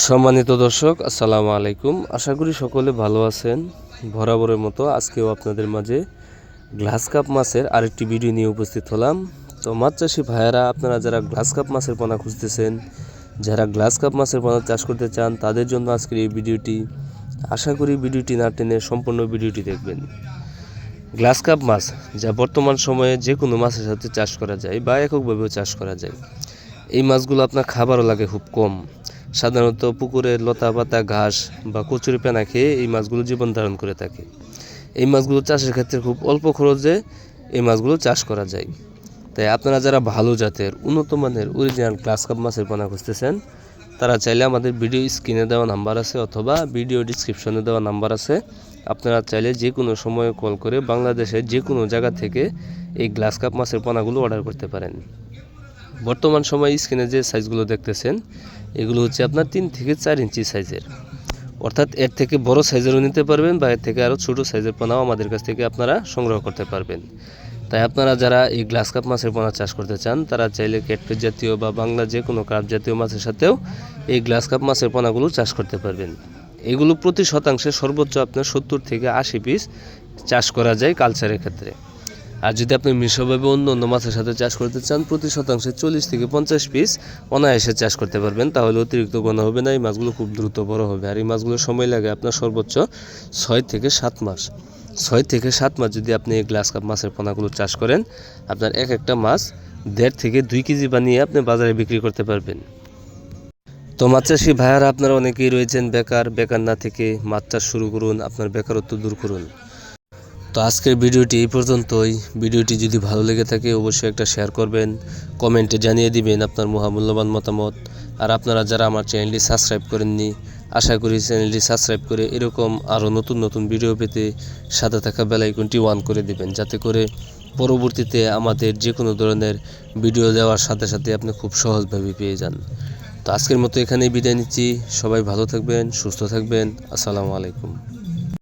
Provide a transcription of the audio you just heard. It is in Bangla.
সম্মানিত দর্শক, আসসালামু আলাইকুম। আশা করি সকলে ভালো আছেন। বরাবরের মতো আজকেও আপনাদের মাঝে গ্লাস কাপ মাছের আরেকটি ভিডিও নিয়ে উপস্থিত হলাম। তো মাছ চাষি ভাইয়ারা, আপনারা যারা গ্লাস কাপ মাছের পোনা খুঁজতেছেন, যারা গ্লাস কাপ মাছের পোনা চাষ করতে চান, তাদের জন্য আজকের এই ভিডিওটি। আশা করি ভিডিওটি না টেনে সম্পূর্ণ ভিডিওটি দেখবেন। গ্লাস কাপ মাছ, যা বর্তমান সময়ে যে কোনো মাছের সাথে চাষ করা যায় বা এককভাবেও চাষ করা যায়। এই মাছগুলো আপনার খাবারও লাগে খুব কম। সাধারণত পুকুরের লতা পাতা, ঘাস বা কচুরি পেনা খেয়ে এই মাছগুলো জীবন ধারণ করে থাকে। এই মাছগুলো চাষের ক্ষেত্রে খুব অল্প খরচে এই মাছগুলো চাষ করা যায়। তাই আপনারা যারা ভালো জাতের উন্নত মানের অরিজিনাল গ্লাস কাপ মাছের পোনা খুঁজতেছেন, তারা চাইলে আমাদের ভিডিও স্ক্রিনে দেওয়া নাম্বার আছে অথবা ভিডিও ডিসক্রিপশনে দেওয়া নাম্বার আছে। আপনারা চাইলে যে কোনো সময়ে কল করে বাংলাদেশের যে কোনো জায়গা থেকে এই গ্লাস কাপ মাছের পোনাগুলো অর্ডার করতে পারেন। বর্তমান সময়ে স্ক্রিনে যে সাইজগুলো দেখতেছেন, এগুলো হচ্ছে আপনার 3 থেকে 4 ইঞ্চি সাইজের, অর্থাৎ এর থেকে বড় সাইজেরও নিতে পারবেন বা এর থেকে আরও ছোটো সাইজের পোনাও আমাদের কাছ থেকে আপনারা সংগ্রহ করতে পারবেন। তাই আপনারা যারা এই গ্লাস কাপ মাছের পোনা চাষ করতে চান, তারা চাইলে ক্যাটফিশ জাতীয় বা বাংলা যে কোনো কার্প জাতীয় মাছের সাথেও এই গ্লাস কাপ মাছের পোনাগুলো চাষ করতে পারবেন। এগুলো প্রতি শতাংশে সর্বোচ্চ আপনার 70 থেকে 80 পিস চাষ করা যায় কালচারের ক্ষেত্রে। আর যদি আপনি মিশ্রভাবে অন্য অন্য মাছের সাথে চাষ করতে চান, প্রতি শতাংশে 40 থেকে 50 পিস অনায়াসে চাষ করতে পারবেন। তাহলে অতিরিক্ত ঘন হবে না, এই মাছগুলো খুব দ্রুত বড় হবে। আর এই মাছগুলোর সময় লাগে আপনার সর্বোচ্চ 6 থেকে 7 মাস। 6 থেকে 7 মাস যদি আপনি এই গ্লাস কাপ মাছের পোনাগুলো চাষ করেন, আপনার এক একটা মাছ 1.5 থেকে 2 কেজি বানিয়ে আপনি বাজারে বিক্রি করতে পারবেন। তো মাছ চাষি ভাইয়ারা, আপনারা অনেকেই রয়েছেন বেকার না থেকে মাছ চাষ শুরু করুন, আপনার বেকারত্ব দূর করুন। তো আজকের ভিডিওটি এই পর্যন্তই। ভিডিওটি যদি ভালো লেগে থাকে অবশ্যই একটা শেয়ার করবেন, কমেন্টে জানিয়ে দিবেন আপনার মহামূল্যবান মতামত। আর আপনারা যারা আমার চ্যানেলটি সাবস্ক্রাইব করেননি, আশা করি চ্যানেলটি সাবস্ক্রাইব করে এরকম আরও নতুন নতুন ভিডিও পেতে সাথে থাকা বেল আইকনটি অন করে দিবেন, যাতে করে পরবর্তীতে আমাদের যে কোনো ধরনের ভিডিও দেওয়ার সাথে সাথে আপনি খুব সহজভাবে পেয়ে যান। তো আজকের মতো এখানেই বিদায় নিচ্ছি। সবাই ভালো থাকবেন, সুস্থ থাকবেন। আসসালামু আলাইকুম।